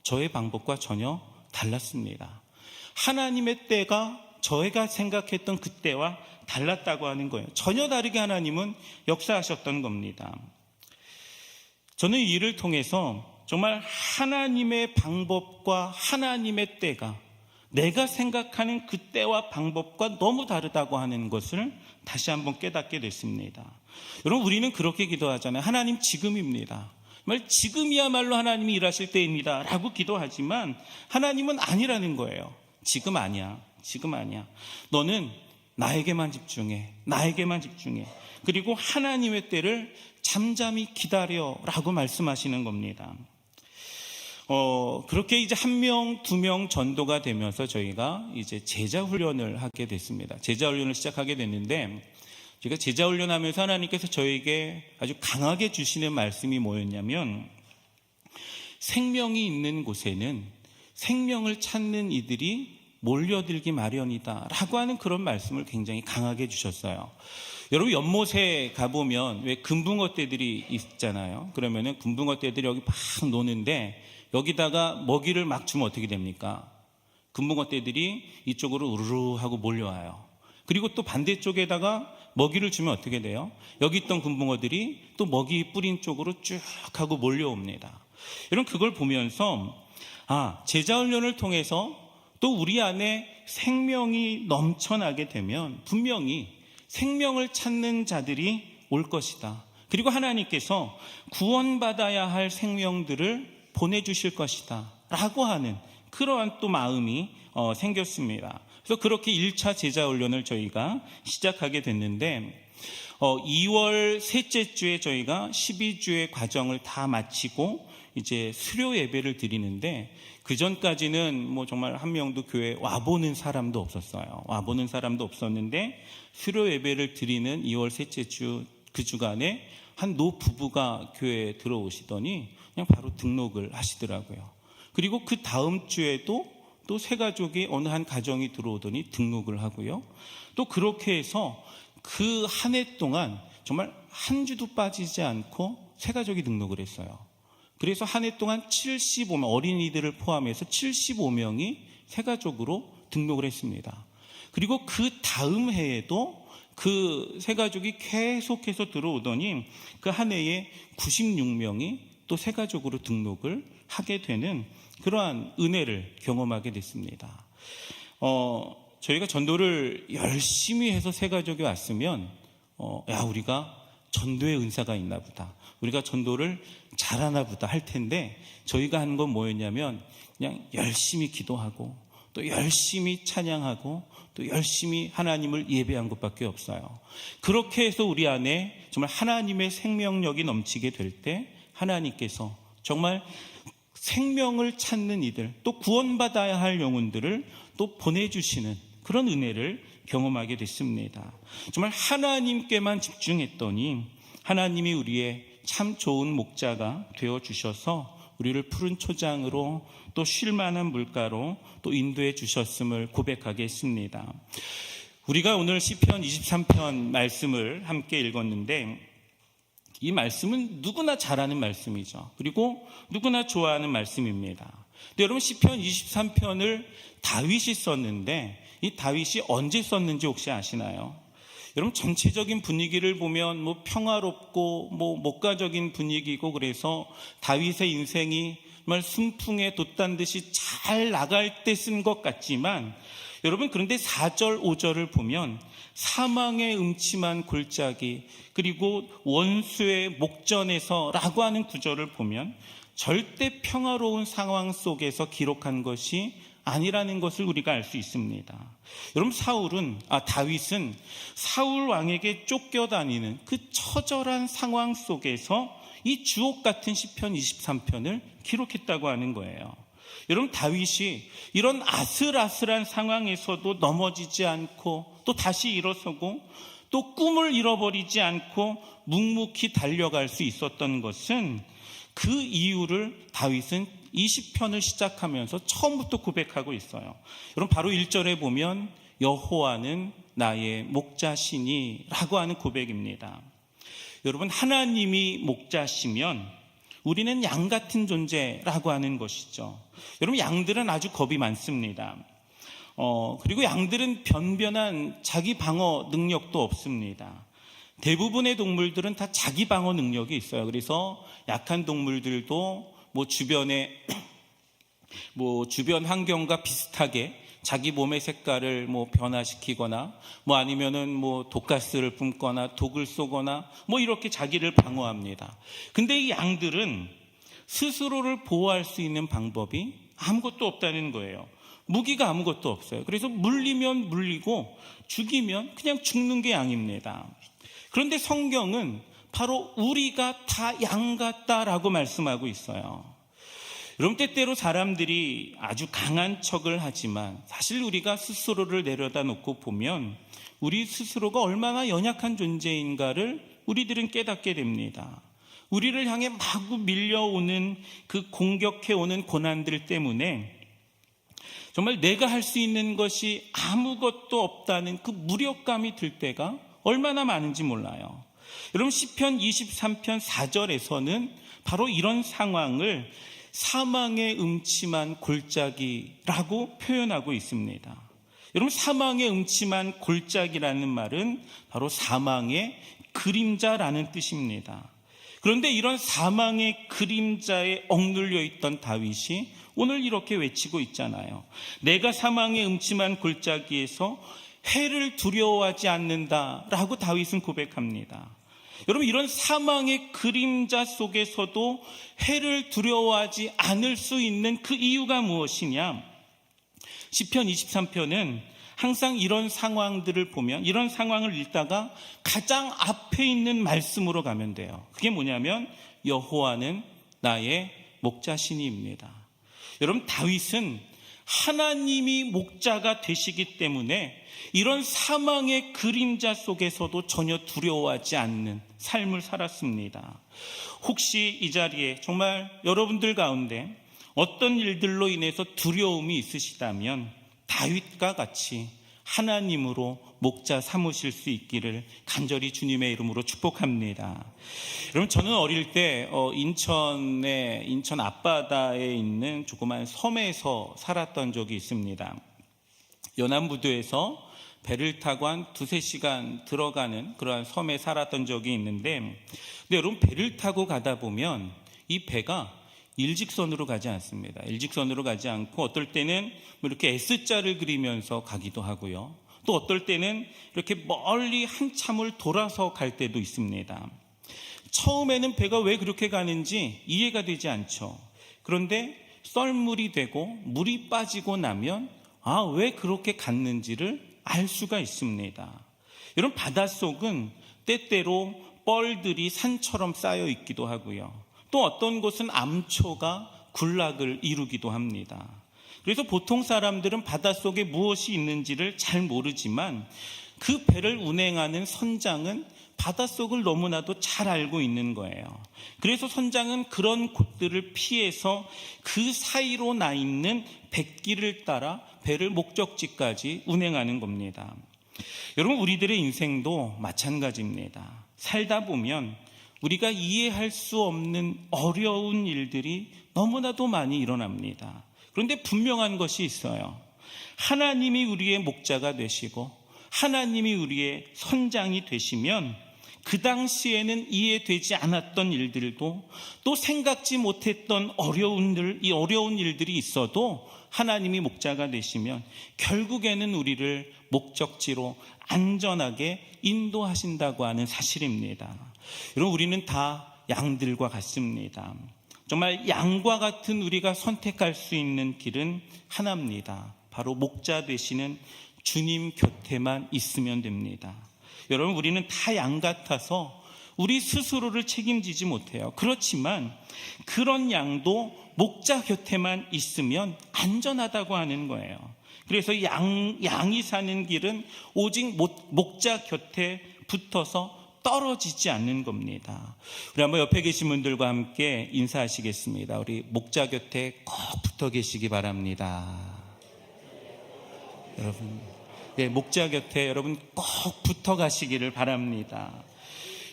저의 방법과 전혀 달랐습니다. 하나님의 때가 저희가 생각했던 그 때와 달랐다고 하는 거예요. 전혀 다르게 하나님은 역사하셨던 겁니다. 저는 이 일을 통해서 정말 하나님의 방법과 하나님의 때가 내가 생각하는 그 때와 방법과 너무 다르다고 하는 것을 다시 한번 깨닫게 됐습니다. 여러분, 우리는 그렇게 기도하잖아요. 하나님 지금입니다. 정말 지금이야말로 하나님이 일하실 때입니다 라고 기도하지만 하나님은 아니라는 거예요. 지금 아니야. 너는 나에게만 집중해. 그리고 하나님의 때를 잠잠히 기다려 라고 말씀하시는 겁니다. 그렇게 이제 1명, 2명 전도가 되면서 저희가 이제 제자 훈련을 하게 됐습니다. 제자 훈련을 시작하게 됐는데, 제가 제자 훈련하면서 하나님께서 저에게 아주 강하게 주시는 말씀이 뭐였냐면, 생명이 있는 곳에는 생명을 찾는 이들이 몰려들기 마련이다 라고 하는 그런 말씀을 굉장히 강하게 주셨어요. 여러분, 연못에 가보면 왜 금붕어 떼들이 있잖아요. 그러면은 금붕어 떼들이 여기 막 노는데 여기다가 먹이를 막 주면 어떻게 됩니까? 금붕어 떼들이 이쪽으로 우르르 하고 몰려와요. 그리고 또 반대쪽에다가 먹이를 주면 어떻게 돼요? 여기 있던 금붕어들이 또 먹이 뿌린 쪽으로 쭉 하고 몰려옵니다. 여러분, 그걸 보면서 제자 훈련을 통해서 또 우리 안에 생명이 넘쳐나게 되면 분명히 생명을 찾는 자들이 올 것이다. 그리고 하나님께서 구원받아야 할 생명들을 보내주실 것이다 라고 하는 그러한 또 마음이 생겼습니다. 그래서 그렇게 1차 제자훈련을 저희가 시작하게 됐는데 2월 셋째 주에 저희가 12주의 과정을 다 마치고 이제 수료 예배를 드리는데, 그 전까지는 뭐 정말 한 명도 교회에 와보는 사람도 없었는데 수료 예배를 드리는 2월 셋째 주 그 주간에 한 노부부가 교회에 들어오시더니 그냥 바로 등록을 하시더라고요. 그리고 그 다음 주에도 또 새 가족이 어느 한 가정이 들어오더니 등록을 하고요. 또 그렇게 해서 그 한 해 동안 정말 한 주도 빠지지 않고 새 가족이 등록을 했어요. 그래서 한 해 동안 75명, 어린이들을 포함해서 75명이 새 가족으로 등록을 했습니다. 그리고 그 다음 해에도 그 새 가족이 계속해서 들어오더니 그 한 해에 96명이 또 새 가족으로 등록을 하게 되는 그러한 은혜를 경험하게 됐습니다. 저희가 전도를 열심히 해서 새 가족이 왔으면 우리가 전도의 은사가 있나 보다, 우리가 전도를 잘하나 보다 할 텐데, 저희가 하는 건 뭐였냐면 그냥 열심히 기도하고 또 열심히 찬양하고 또 열심히 하나님을 예배한 것밖에 없어요. 그렇게 해서 우리 안에 정말 하나님의 생명력이 넘치게 될 때 하나님께서 정말 생명을 찾는 이들, 또 구원받아야 할 영혼들을 또 보내주시는 그런 은혜를 경험하게 됐습니다. 정말 하나님께만 집중했더니 하나님이 우리의 참 좋은 목자가 되어주셔서 우리를 푸른 초장으로 또 쉴만한 물가로 또 인도해 주셨음을 고백하겠습니다. 우리가 오늘 시편 23편 말씀을 함께 읽었는데, 이 말씀은 누구나 잘 아는 말씀이죠. 그리고 누구나 좋아하는 말씀입니다. 근데 여러분, 시편 23편을 다윗이 썼는데 이 다윗이 언제 썼는지 혹시 아시나요? 여러분, 전체적인 분위기를 보면 뭐 평화롭고 뭐 목가적인 분위기고, 그래서 다윗의 인생이 정말 순풍에 돛단 듯이 잘 나갈 때 쓴 것 같지만 여러분, 그런데 4절 5절을 보면 사망의 음침한 골짜기 그리고 원수의 목전에서라고 하는 구절을 보면 절대 평화로운 상황 속에서 기록한 것이 아니라는 것을 우리가 알 수 있습니다. 여러분, 다윗은 사울 왕에게 쫓겨다니는 그 처절한 상황 속에서 이 주옥 같은 시편 23편을 기록했다고 하는 거예요. 여러분, 다윗이 이런 아슬아슬한 상황에서도 넘어지지 않고 또 다시 일어서고 또 꿈을 잃어버리지 않고 묵묵히 달려갈 수 있었던 것은 그 이유를 다윗은 이 시편을 시작하면서 처음부터 고백하고 있어요. 여러분, 바로 1절에 보면 여호와는 나의 목자시니 라고 하는 고백입니다. 여러분, 하나님이 목자시면 우리는 양 같은 존재라고 하는 것이죠. 여러분, 양들은 아주 겁이 많습니다. 그리고 양들은 변변한 자기 방어 능력도 없습니다. 대부분의 동물들은 다 자기 방어 능력이 있어요. 그래서 약한 동물들도 주변 환경과 비슷하게 자기 몸의 색깔을 변화시키거나 아니면은 독가스를 뿜거나 독을 쏘거나 이렇게 자기를 방어합니다. 근데 이 양들은 스스로를 보호할 수 있는 방법이 아무것도 없다는 거예요. 무기가 아무것도 없어요. 그래서 물리면 물리고 죽이면 그냥 죽는 게 양입니다. 그런데 성경은 바로 우리가 다 양 같다라고 말씀하고 있어요. 여러분, 때때로 사람들이 아주 강한 척을 하지만 사실 우리가 스스로를 내려다 놓고 보면 우리 스스로가 얼마나 연약한 존재인가를 우리들은 깨닫게 됩니다. 우리를 향해 마구 밀려오는 그 공격해오는 고난들 때문에 정말 내가 할 수 있는 것이 아무것도 없다는 그 무력감이 들 때가 얼마나 많은지 몰라요. 여러분, 시편 23편 4절에서는 바로 이런 상황을 사망의 음침한 골짜기라고 표현하고 있습니다. 여러분, 사망의 음침한 골짜기라는 말은 바로 사망의 그림자라는 뜻입니다. 그런데 이런 사망의 그림자에 억눌려 있던 다윗이 오늘 이렇게 외치고 있잖아요. 내가 사망의 음침한 골짜기에서 해를 두려워하지 않는다라고 다윗은 고백합니다. 여러분, 이런 사망의 그림자 속에서도 해를 두려워하지 않을 수 있는 그 이유가 무엇이냐? 시편 23편은 항상 이런 상황들을 보면, 이런 상황을 읽다가 가장 앞에 있는 말씀으로 가면 돼요. 그게 뭐냐면 여호와는 나의 목자시니입니다. 여러분, 다윗은 하나님이 목자가 되시기 때문에 이런 사망의 그림자 속에서도 전혀 두려워하지 않는 삶을 살았습니다. 혹시 이 자리에 정말 여러분들 가운데 어떤 일들로 인해서 두려움이 있으시다면 다윗과 같이 하나님으로 목자 삼으실 수 있기를 간절히 주님의 이름으로 축복합니다. 여러분, 저는 어릴 때 인천 앞바다에 있는 조그만 섬에서 살았던 적이 있습니다. 연안부두에서 배를 타고 한 2-3시간 들어가는 그러한 섬에 살았던 적이 있는데, 근데 여러분, 배를 타고 가다 보면 이 배가 일직선으로 가지 않습니다. 일직선으로 가지 않고 어떨 때는 이렇게 S자를 그리면서 가기도 하고요. 또 어떨 때는 이렇게 멀리 한참을 돌아서 갈 때도 있습니다. 처음에는 배가 왜 그렇게 가는지 이해가 되지 않죠. 그런데 썰물이 되고 물이 빠지고 나면 왜 그렇게 갔는지를 알 수가 있습니다. 여러분, 바닷속은 때때로 뻘들이 산처럼 쌓여 있기도 하고요. 또 어떤 곳은 암초가 군락을 이루기도 합니다. 그래서 보통 사람들은 바닷속에 무엇이 있는지를 잘 모르지만 그 배를 운행하는 선장은 바닷속을 너무나도 잘 알고 있는 거예요. 그래서 선장은 그런 곳들을 피해서 그 사이로 나 있는 뱃길을 따라 배를 목적지까지 운행하는 겁니다. 여러분, 우리들의 인생도 마찬가지입니다. 살다 보면 우리가 이해할 수 없는 어려운 일들이 너무나도 많이 일어납니다. 그런데 분명한 것이 있어요. 하나님이 우리의 목자가 되시고 하나님이 우리의 선장이 되시면 그 당시에는 이해되지 않았던 일들도 또 생각지 못했던 이 어려운 일들이 있어도 하나님이 목자가 되시면 결국에는 우리를 목적지로 안전하게 인도하신다고 하는 사실입니다. 여러분, 우리는 다 양들과 같습니다. 정말 양과 같은 우리가 선택할 수 있는 길은 하나입니다. 바로 목자 되시는 주님 곁에만 있으면 됩니다. 여러분, 우리는 다 양 같아서 우리 스스로를 책임지지 못해요. 그렇지만 그런 양도 목자 곁에만 있으면 안전하다고 하는 거예요. 그래서 양이 사는 길은 오직 목자 곁에 붙어서 떨어지지 않는 겁니다. 우리 한번 옆에 계신 분들과 함께 인사하시겠습니다. 우리 목자 곁에 꼭 붙어 계시기 바랍니다. 여러분, 목자 곁에 여러분 꼭 붙어 가시기를 바랍니다.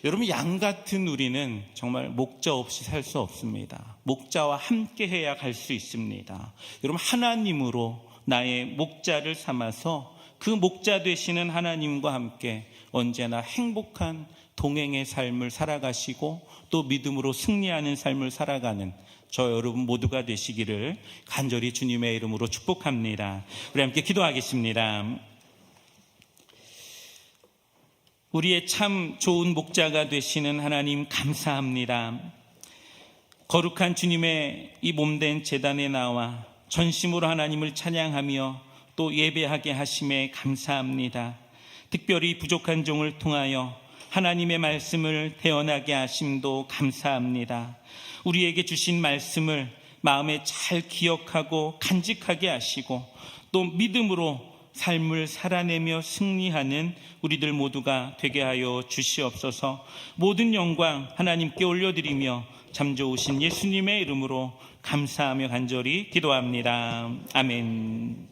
여러분, 양 같은 우리는 정말 목자 없이 살 수 없습니다. 목자와 함께 해야 갈 수 있습니다. 여러분, 하나님으로 나의 목자를 삼아서 그 목자 되시는 하나님과 함께 언제나 행복한 동행의 삶을 살아가시고 또 믿음으로 승리하는 삶을 살아가는 저 여러분 모두가 되시기를 간절히 주님의 이름으로 축복합니다. 우리 함께 기도하겠습니다. 우리의 참 좋은 목자가 되시는 하나님, 감사합니다. 거룩한 주님의 이 몸된 제단에 나와 전심으로 하나님을 찬양하며 또 예배하게 하심에 감사합니다. 특별히 부족한 종을 통하여 하나님의 말씀을 태어나게 하심도 감사합니다. 우리에게 주신 말씀을 마음에 잘 기억하고 간직하게 하시고 또 믿음으로 삶을 살아내며 승리하는 우리들 모두가 되게 하여 주시옵소서. 모든 영광 하나님께 올려드리며 참 좋으신 예수님의 이름으로 감사하며 간절히 기도합니다. 아멘.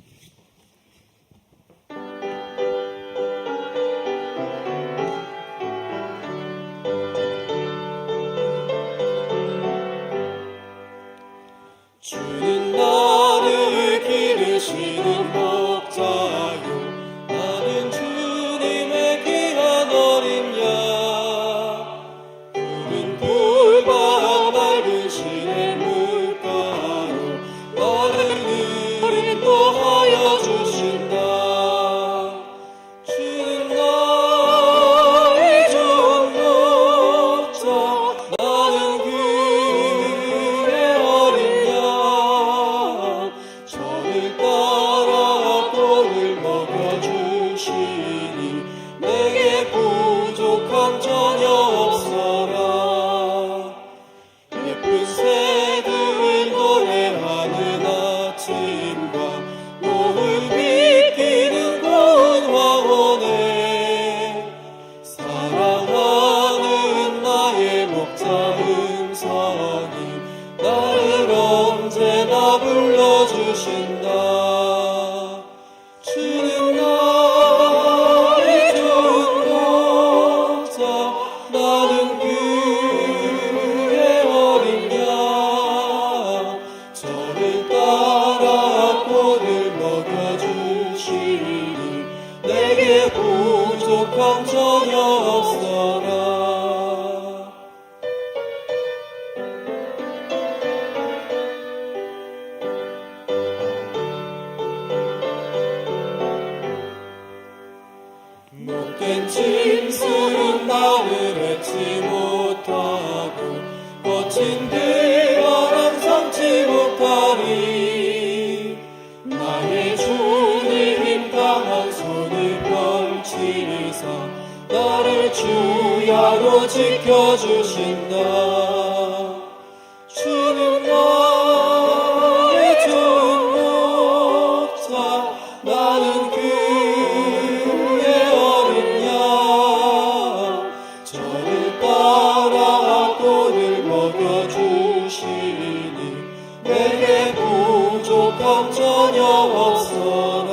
주는 나를 기르시는 목자요, 나는 주님의 귀한 어린 양. 그는 푸른 맑은 시냇물가로 나를 인도하여 주신다. 주는 나의 좋은 목자, 나는 그의 어린 양. 저를 따라 꼴을 먹여주시니 내게 부족함 전혀 없어라. 예쁜 새들 노래하는 아침과 노을 비키는 고운 황혼에 사랑하는 나의 목자 음성이 나를 언제나 불러주신다. 주는 나의 좋은 목자, 나는 그의 어린 양. 저를 따라 꼴을 먹여주시니 내게 부족함 전혀 없어라. 못된 짐승은 나를 해치 못하고 거친 들바람 삼지 못하리. 나의 주님 힘 강한 손을 펼치사 나를 주야로 지켜주신다. 주는 나의 좋은 목자, 나는 그의 어린 양. 저를 따라 꼴을 먹여주시니 내게 부족함 전혀 없어라.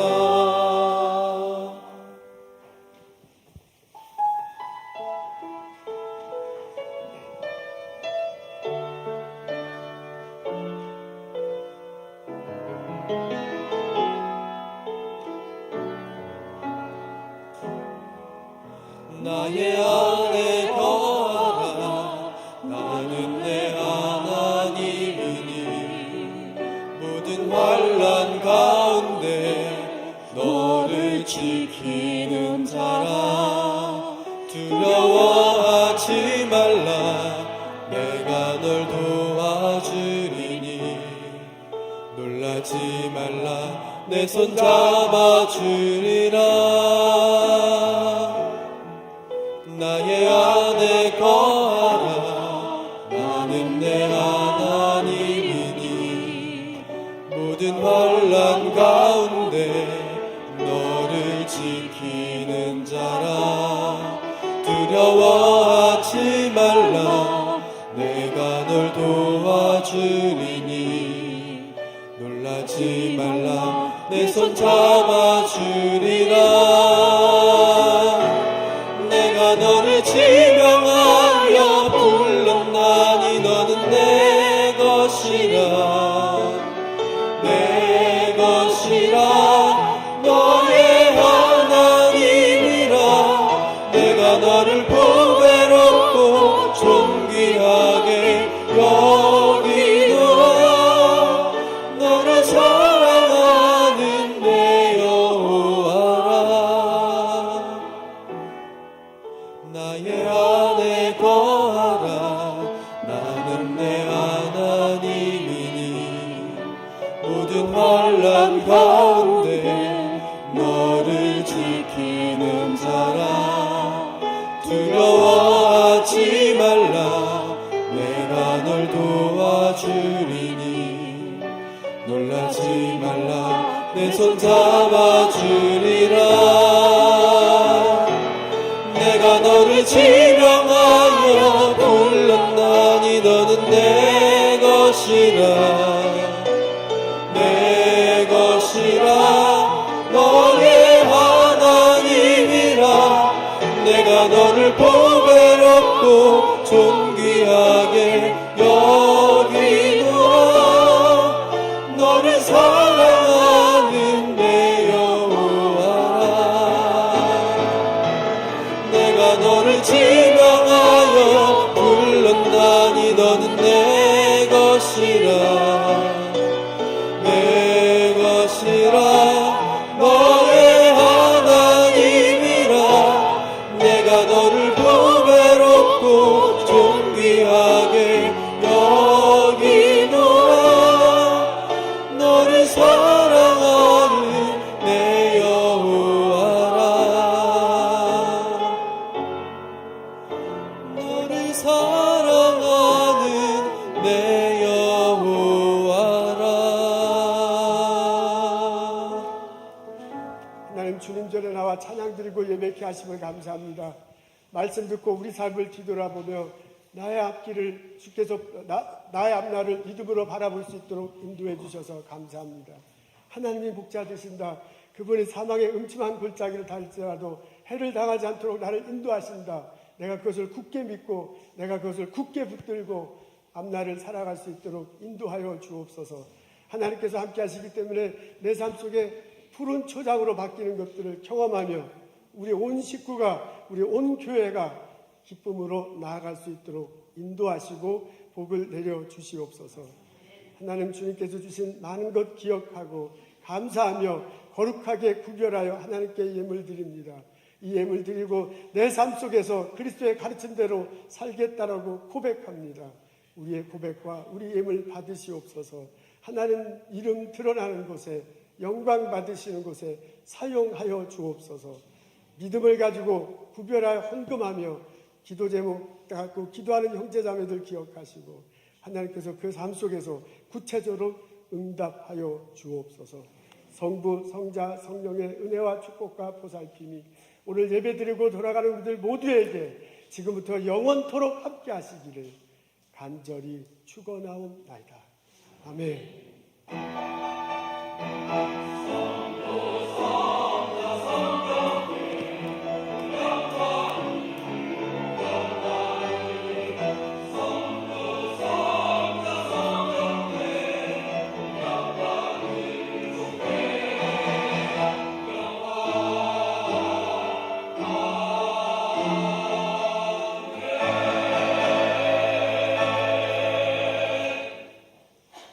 나의 안에 너를 지키는 자라. 두려워하지 말라. 내가 널 도와주리니. 놀라지 말라. 내 손 잡아주리라. 나의 안에 거하라. 나는 내 하나님이니. 모든 환난 가운데 너를 지키는 자라. 두려워하지 말라. 내가 널 도와주리니. 놀라지 말라. 내 손 잡아주리라. 내가 너를 지명하여 불렀나니 너는 내 것이라. 내 것이라. 너의 하나님이라. 내가 너를 보배롭고 존귀하게 여기노라. 너를 사랑하는 내 여호와라. 나의 안에 거하라. 나는 내 하나님이니. 모든 환난 가운데 너를 지키는 자라. 두려워하지 말라. 내가 널 도와주리니. 놀라지 말라. 내 손 잡아주리라. 내가 너를 지명하여 불렀나니 너는 내 것이라. 내 것이라. 너의 하나님이라. 내가 너를 보배롭고 존귀하게 여기노라. 너를 사랑하는 내 여호와라. 내가 너를 지명하여 불렀나니 너는 내 것이라. 내 것이라. 너의 하나님이라. 내가 너를 보배롭고 존귀하게 여기노라. 너를 사랑하는 내 여호와라. 너를 사랑하는 내 여호와라. 하나님 주님 전에 나와 찬양 드리고 예배케 하심을 감사합니다. 말씀 듣고 우리 삶을 뒤돌아보며 나의 앞길을 주께서 나의 앞날을 믿음으로 바라볼 수 있도록 인도해 주셔서 감사합니다. 하나님이 목자 되신다. 그분이 사망의 음침한 골짜기를 달지라도 해를 당하지 않도록 나를 인도하신다. 내가 그것을 굳게 믿고 내가 그것을 굳게 붙들고 앞날을 살아갈 수 있도록 인도하여 주옵소서. 하나님께서 함께 하시기 때문에 내 삶 속에 푸른 초장으로 바뀌는 것들을 경험하며 우리 온 식구가 우리 온 교회가 기쁨으로 나아갈 수 있도록 인도하시고 복을 내려 주시옵소서. 하나님 주님께서 주신 많은 것 기억하고 감사하며 거룩하게 구별하여 하나님께 예물 드립니다. 이 예물 드리고 내 삶 속에서 그리스도의 가르침대로 살겠다라고 고백합니다. 우리의 고백과 우리 예물 받으시옵소서. 하나님 이름 드러나는 곳에 영광 받으시는 곳에 사용하여 주옵소서. 믿음을 가지고 구별하여 헌금하며 기도 제목 갖고 기도하는 형제자매들 기억하시고 하나님께서 그 삶 속에서 구체적으로 응답하여 주옵소서. 성부, 성자, 성령의 은혜와 축복과 보살핌이 오늘 예배드리고 돌아가는 우리들 모두에게 지금부터 영원토록 함께 하시기를 간절히 축원하옵나이다. 아멘.